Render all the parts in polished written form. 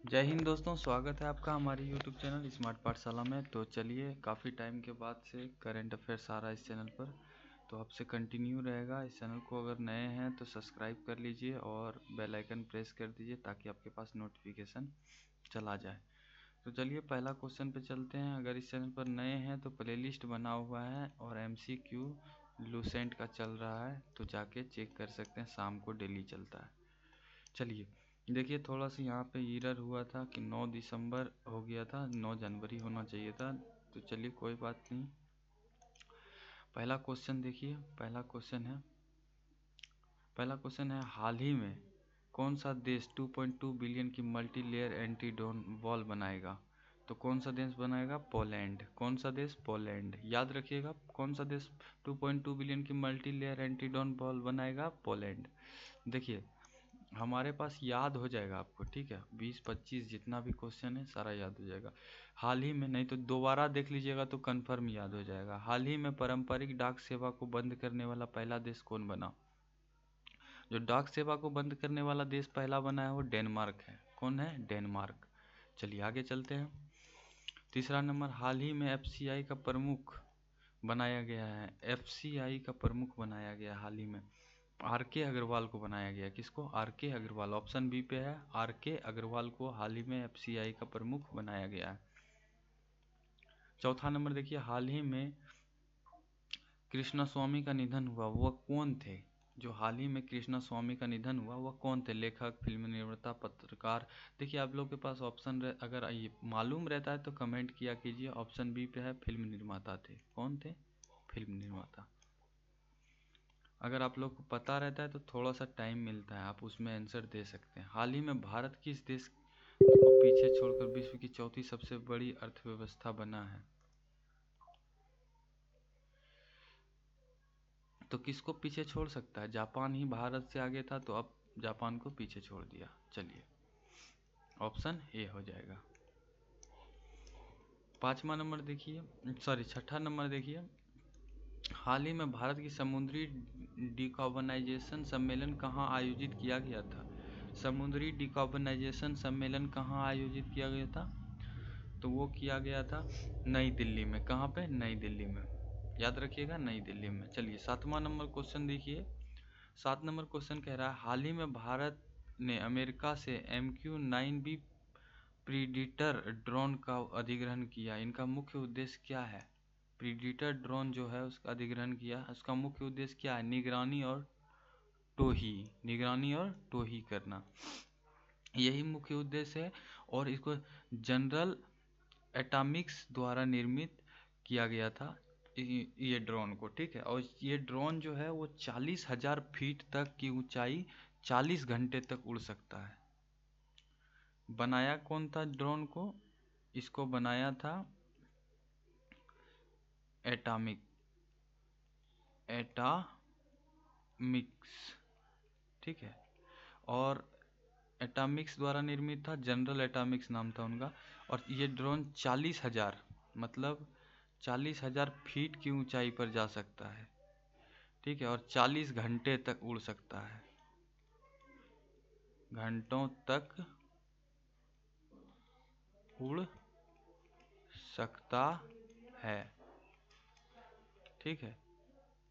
जय हिंद दोस्तों, स्वागत है आपका हमारे YouTube चैनल स्मार्ट पाठशाला में। तो चलिए, काफ़ी टाइम के बाद से करंट अफेयर्स आ रहा है इस चैनल पर, तो आपसे कंटिन्यू रहेगा। इस चैनल को अगर नए हैं तो सब्सक्राइब कर लीजिए और बेल आइकन प्रेस कर दीजिए ताकि आपके पास नोटिफिकेशन चला जाए। तो चलिए, पहला क्वेश्चन पे चलते हैं। अगर इस चैनल पर नए हैं तो प्लेलिस्ट बना हुआ है और MCQ लूसेंट का चल रहा है, तो जाके चेक कर सकते हैं। शाम को डेली चलता है। चलिए देखिए, थोड़ा सा यहाँ पे एरर हुआ था कि 9 दिसंबर हो गया था, 9 जनवरी होना चाहिए था। तो चलिए, कोई बात नहीं। पहला क्वेश्चन देखिए, पहला क्वेश्चन है हाल ही में कौन सा देश 2.2 बिलियन की multi layer anti drone wall बनाएगा? तो कौन सा देश बनाएगा? पोलैंड। कौन सा देश? पोलैंड। याद रखिएगा, कौन सा देश 2.2 बिलियन की multi layer anti drone wall बनाएगा? पोलैंड। देखिए, हमारे पास याद हो जाएगा आपको, ठीक है। 20-25 जितना भी क्वेश्चन है सारा याद हो जाएगा। हाल ही में, नहीं तो दोबारा देख लीजिएगा तो कंफर्म याद हो जाएगा। हाल ही में पारंपरिक डाक सेवा को बंद करने वाला पहला देश कौन बना? जो डाक सेवा को बंद करने वाला देश पहला बना है वो डेनमार्क है। कौन है? डेनमार्क। चलिए आगे चलते हैं। तीसरा नंबर, हाल ही में FCI का प्रमुख बनाया गया है। FCI का प्रमुख बनाया गया हाल ही में। RK अग्रवाल को बनाया गया। किसको? RK अग्रवाल। ऑप्शन बी पे है, RK अग्रवाल को हाल ही में FCI का प्रमुख बनाया गया है। चौथा नंबर देखिए, हाल ही में कृष्णा स्वामी का निधन हुआ, वह कौन थे? जो हाल ही में कृष्णा स्वामी का निधन हुआ वह कौन थे? लेखक, फिल्म निर्माता, पत्रकार। देखिए, आप लोग के पास ऑप्शन अगर ये मालूम रहता है तो कमेंट किया कीजिए। ऑप्शन बी पे है, फिल्म निर्माता थे। कौन थे? फिल्म निर्माता। अगर आप लोग को पता रहता है तो थोड़ा सा टाइम मिलता है, आप उसमें आंसर दे सकते हैं। हाल ही में भारत किस देश को पीछे छोड़कर विश्व की चौथी सबसे बड़ी अर्थव्यवस्था बना है? तो किसको पीछे छोड़ सकता है? जापान ही भारत से आगे था, तो अब जापान को पीछे छोड़ दिया। चलिए, ऑप्शन ए हो जाएगा। पांचवा नंबर देखिए, सॉरी छठा नंबर देखिए, हाल ही में भारत की समुद्री डिकार्बोनाइजेशन सम्मेलन कहाँ आयोजित किया गया था? समुद्री डिकार्बोनाइजेशन सम्मेलन कहाँ आयोजित किया गया था? तो वो किया गया था नई दिल्ली में। कहाँ पे? नई दिल्ली में। याद रखिएगा, नई दिल्ली में। चलिए, सातवां नंबर क्वेश्चन देखिए। 7 नंबर क्वेश्चन कह रहा है, हाल ही में भारत ने अमेरिका से MQ-9B प्रीडेटर ड्रोन का अधिग्रहण किया। इनका मुख्य उद्देश्य क्या है? प्रीडेटर ड्रोन जो है उसका अधिग्रहण किया, उसका मुख्य उद्देश्य क्या है? निगरानी और टोही करना, यही मुख्य उद्देश्य है। और इसको जनरल एटॉमिक्स द्वारा निर्मित किया गया था ये ड्रोन को, ठीक है। और ये ड्रोन जो है वो 40,000 फीट तक की ऊंचाई 40 घंटे तक उड़ सकता है। बनाया कौन था ड्रोन को? इसको बनाया था एटॉमिक्स, ठीक है। और एटॉमिक्स द्वारा निर्मित था, जनरल एटॉमिक्स नाम था उनका। और ये ड्रोन 40,000, मतलब 40,000 फीट की ऊंचाई पर जा सकता है, ठीक है। और 40 घंटे तक उड़ सकता है, घंटों तक उड़ सकता है, ठीक है,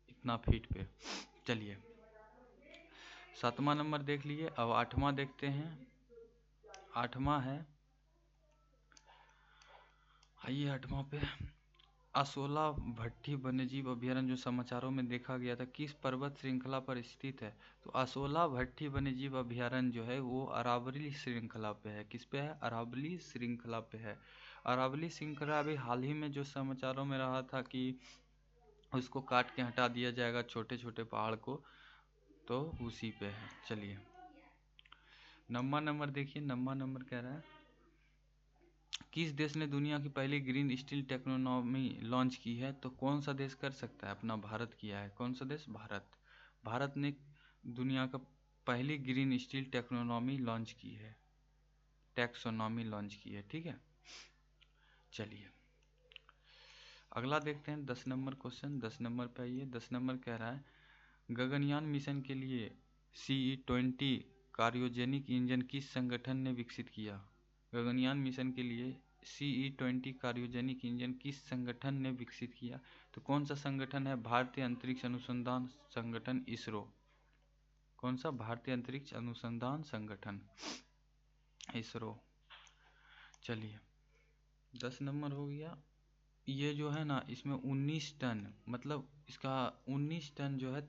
इतना फीट पे। चलिए, 7वां नंबर देख लिए। अब 8वां देखते हैं। 8वां है, आइए 8वां पे। असोला भट्टी वन्यजीव अभयारण्य जो समाचारों में देखा गया था, किस पर्वत श्रृंखला पर स्थित है? तो असोला भट्टी वन्यजीव अभयारण्य जो है वो अरावली श्रृंखला पे है। किस पे है? अरावली श्रृंखला पे है। अरावली श्रृंखला अभी हाल ही में जो समाचारों में रहा था कि उसको काट के हटा दिया जाएगा, छोटे छोटे पहाड़ को, तो उसी पे है। चलिए, 9वां नंबर देखिए। 9वां नंबर कह रहा है, किस देश ने दुनिया की पहली ग्रीन स्टील टेक्नोलॉजी लॉन्च की है? तो कौन सा देश कर सकता है? अपना भारत किया है। कौन सा देश? भारत। भारत ने दुनिया का पहली ग्रीन स्टील टेक्नोलॉजी लॉन्च की है, टैक्सोनॉमी लॉन्च की है, ठीक है। चलिए, अगला देखते हैं 10 नंबर क्वेश्चन। 10 नंबर पे आइए। 10 नंबर कह रहा है, गगनयान मिशन के लिए CE-20 क्रायोजेनिक इंजन किस संगठन ने विकसित किया? गगनयान मिशन के लिए CE-20 क्रायोजेनिक इंजन किस संगठन ने विकसित किया? तो कौन सा संगठन है? भारतीय अंतरिक्ष अनुसंधान संगठन, इसरो। कौन सा? भारतीय अंतरिक्ष अनुसंधान संगठन, इसरो। चलिए 10 नंबर हो गया। ये जो है ना, इसमें 19 टन, मतलब इसका 19 टन जो है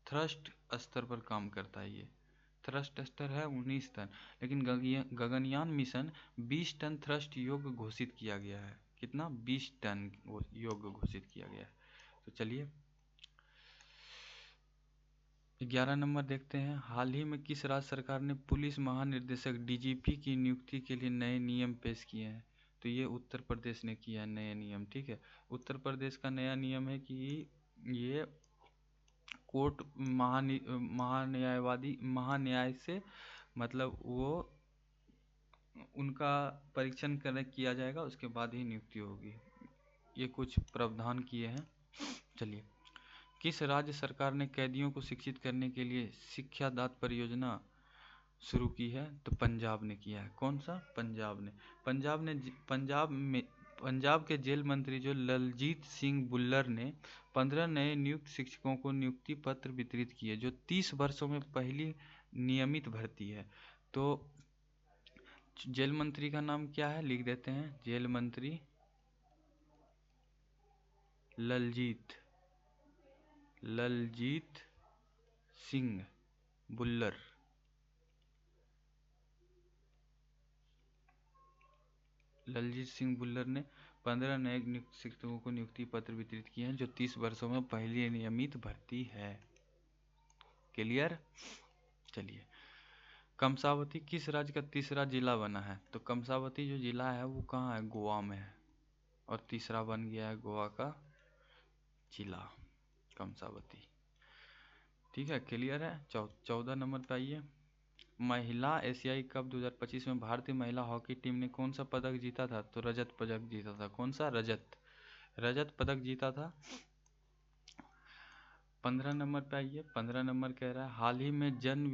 थ्रस्ट स्तर पर काम करता है। ये थ्रस्ट स्तर है 19 टन, लेकिन गगनयान मिशन 20 टन थ्रस्ट योग्य घोषित किया गया है। कितना? 20 टन योग्य घोषित किया गया है। तो चलिए 11 नंबर देखते हैं। हाल ही में किस राज्य सरकार ने पुलिस महानिदेशक DGP की नियुक्ति के लिए नए नियम पेश किए हैं? तो ये उत्तर प्रदेश ने किया है नए नियम। ठीक है, उत्तर प्रदेश का नया नियम है कि ये कोर्ट महान्याय से, मतलब वो उनका परीक्षण किया जाएगा, उसके बाद ही नियुक्ति होगी। ये कुछ प्रावधान किए हैं। चलिए, किस राज्य सरकार ने कैदियों को शिक्षित करने के लिए शिक्षादात परियोजना शुरू की है? तो पंजाब ने किया है। कौन सा? पंजाब के जेल मंत्री जो ललजीत सिंह बुल्लर ने 15 नए नियुक्त शिक्षकों को नियुक्ति पत्र वितरित किए, जो 30 वर्षों में पहली नियमित भर्ती है। तो जेल मंत्री का नाम क्या है? लिख देते हैं, जेल मंत्री ललजीत सिंह बुल्लर। ललजीत सिंह बुल्लर ने 15 नए नियुक्त शिक्षकों को नियुक्ति पत्र वितरित किए हैं, जो 30 वर्षों में पहली नियमित भर्ती है। क्लियर? चलिए, कमसावती किस राज्य का तीसरा जिला बना है? तो कमसावती जो जिला है वो कहाँ है? गोवा में है, और तीसरा बन गया है गोवा का जिला कमसावती। ठीक है, क्लियर है। 14 नंबर पे आइए। महिला एशियाई कप 2025 में भारतीय महिला हॉकी टीम ने कौन सा पदक जीता था? तो रजत पदक जीता था। कौन सा? रजत पदक जीता था। 15 नंबर पे आइए। 15 नंबर कह रहा है, हाल ही में जन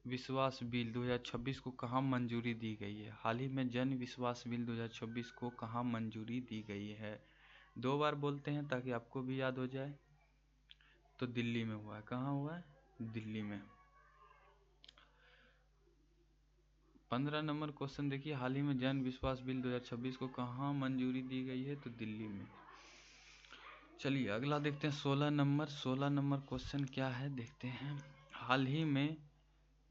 विश्वास बिल 2026 को कहाँ मंजूरी दी गई है? हाल ही में जन विश्वास बिल 2026 को कहाँ मंजूरी दी गई है? 2 बार बोलते हैं ताकि आपको भी याद हो जाए। तो दिल्ली में हुआ है। कहाँ हुआ है? दिल्ली में। 15 नंबर क्वेश्चन देखिए, हाल ही में जन विश्वास बिल 2026 को कहाँ मंजूरी दी गई है? तो दिल्ली में। चलिए अगला देखते हैं 16 नंबर। 16 नंबर क्वेश्चन क्या है देखते हैं। हाल ही में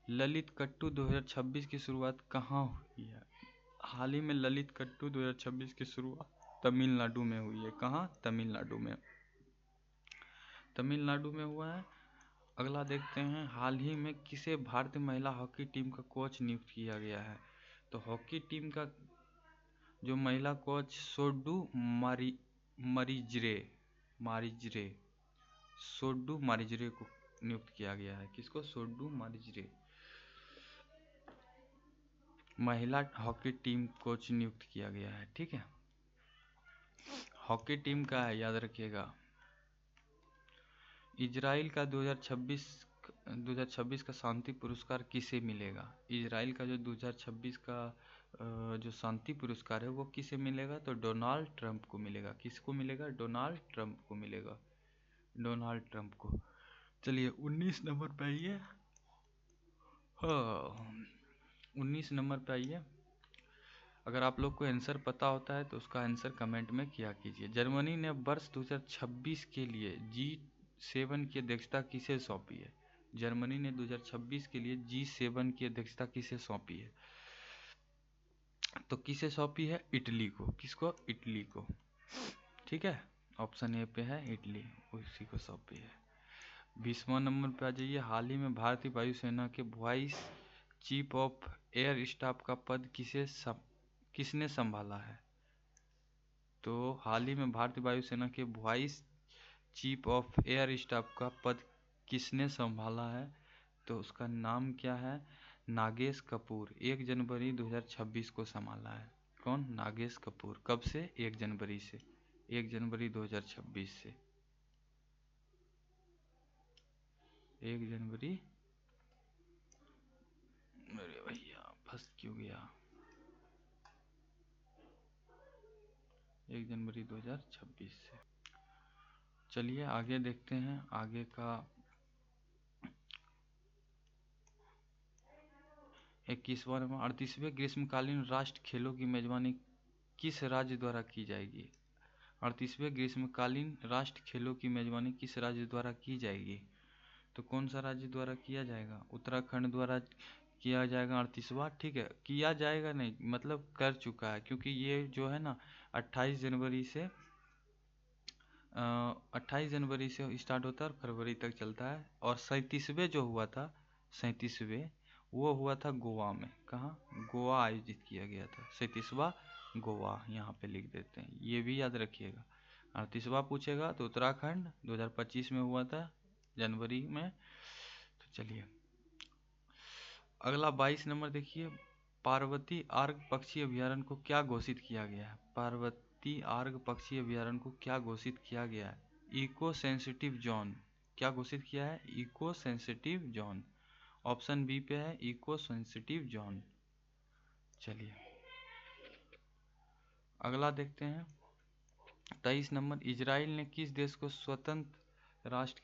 ललित कट्टू 2026 की शुरुआत कहाँ हुई है? हाल ही में ललित कट्टू 2026 की शुरुआत तमिलनाडु में हुई है। कहाँ? तमिलनाडु में। तमिलनाडु में हुआ है। अगला देखते हैं, हाल ही में किसे भारतीय महिला हॉकी टीम का कोच नियुक्त किया गया है? तो हॉकी टीम का जो महिला कोच सोड्डू मारिजरे को नियुक्त किया गया है। किसको? सोड्डू मारिजरे। महिला हॉकी टीम कोच नियुक्त किया गया है। ठीक है, हॉकी टीम का है, याद रखिएगा। इजराइल का 2026 का शांति पुरस्कार किसे मिलेगा? इजराइल का जो 2026 का जो शांति पुरस्कार है वो किसे मिलेगा? तो डोनाल्ड ट्रंप को मिलेगा। किसको मिलेगा? डोनाल्ड ट्रंप को मिलेगा। डोनाल्ड ट्रंप को। चलिए 19 नंबर पे आइए। हाँ, 19 नंबर पे आइए। अगर आप लोग को आंसर पता होता है तो उसका आंसर कमेंट में किया कीजिए। जर्मनी ने वर्ष 2026 के लिए G7 की अध्यक्षता किसे सौंपी है? जर्मनी ने 2026 के लिए G7 की अध्यक्षता किसे सौंपी है? तो किसे सौंपी है? इटली को। किसको? इटली को। ठीक है, ऑप्शन ए पे है इटली, उसी को सौंपी है। 20वां नंबर पे आ जाइए। हाल ही में भारतीय वायुसेना के vice chief of air staff का पद किसने संभाला है? तो हाल ही में भारतीय वायुसेना के vice chief of air staff का पद किसने संभाला है? तो उसका नाम क्या है? नागेश कपूर। 1 जनवरी 2026 को संभाला है। कौन? नागेश कपूर। कब से? 1 जनवरी से। 1 जनवरी 2026 से। 1 जनवरी। अरे भैया फंस क्यों गया? 1 जनवरी 2026 से। चलिए आगे देखते हैं। आगे का 21वां नंबर, 38वें ग्रीष्मकालीन राष्ट्र खेलों की मेजबानी किस राज्य द्वारा की जाएगी? 38वें ग्रीष्मकालीन राष्ट्र खेलों की मेजबानी किस राज्य द्वारा की जाएगी? तो कौन सा राज्य द्वारा किया जाएगा? उत्तराखंड द्वारा किया जाएगा 38वां। ठीक है, किया जाएगा नहीं, मतलब कर चुका है, क्योंकि ये जो है ना 28 जनवरी से 28 जनवरी से स्टार्ट होता है और फरवरी तक चलता है। और 37वें जो हुआ था, 37वें वो हुआ था गोवा में। कहाँ? गोवा आयोजित किया गया था। 37वां गोवा यहाँ पे लिख देते हैं, ये भी याद रखिएगा। 38वां पूछेगा तो उत्तराखंड 2025 में हुआ था जनवरी में। तो चलिए अगला 22 नंबर देखिए, पार्वती आर्ग पक्षी अभयारण्य को क्या घोषित किया गया है? पार्वती आर्ग पक्षी अभयारण्य को क्या घोषित किया गया है? Eco sensitive zone. क्या घोषित किया है? Eco sensitive zone. Option B पे है इको सेंसिटिव जोन। चलिए अगला देखते हैं 23 नंबर, इजराइल ने किस देश को स्वतंत्र राष्ट्र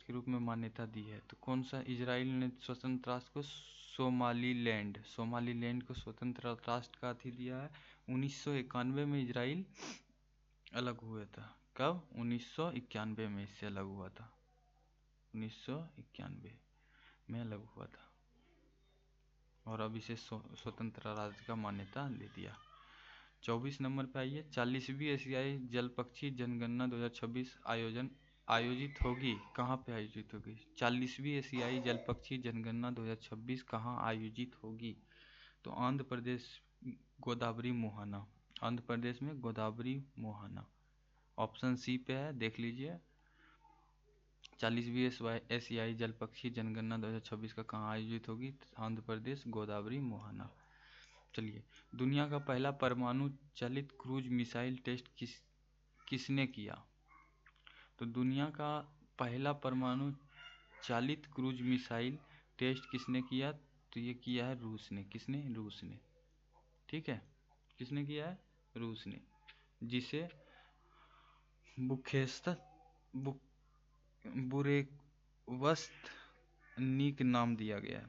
के रूप में मान्यता दी है? तो कौन सा इजराइल ने स्वतंत्र राष्ट्र को? सोमालीलैंड को स्वतंत्र राष्ट्र का अथी दिया है। 1991 में इजराइल अलग हुआ था। कब? 1991 में इससे अलग हुआ था। 1991 में अलग हुआ था और अब इसे स्वतंत्र राज्य का मान्यता दे दिया। 24 नंबर पे आइए, 40वीं एशियाई जल पक्षी जनगणना 2026 आयोजित होगी। कहाँ पे आयोजित होगी? 40वीं एशियाई जल पक्षी जनगणना 2026 कहाँ आयोजित होगी? तो आंध्र प्रदेश, गोदावरी मोहना। आंध्र प्रदेश में गोदावरी मोहना। ऑप्शन सी पे है, देख लीजिए। 40वीं एशियाई जल पक्षी जनगणना 2026 का कहाँ आयोजित होगी? आंध्र प्रदेश, गोदावरी मोहना। चलिए, दुनिया का पहला परमाणु चालित क्रूज मिसाइल टेस्ट किसने किया? तो दुनिया का पहला परमाणु चालित क्रूज मिसाइल टेस्ट किसने किया? तो ये किया है रूस ने। किसने? रूस ने। ठीक है, किसने किया है? रूस ने, जिसे बुरेवस्तनिक नाम दिया गया है।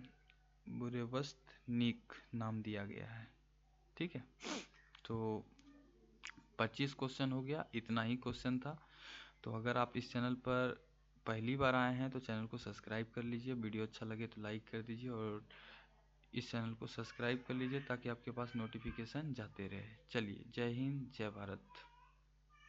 बुरेवस्तनिक नाम दिया गया है। ठीक है, तो 25 क्वेश्चन हो गया, इतना ही क्वेश्चन था। तो अगर आप इस चैनल पर पहली बार आए हैं तो चैनल को सब्सक्राइब कर लीजिए, वीडियो अच्छा लगे तो लाइक कर दीजिए और इस चैनल को सब्सक्राइब कर लीजिए ताकि आपके पास नोटिफिकेशन जाते रहे। चलिए, जय हिंद, जय भारत।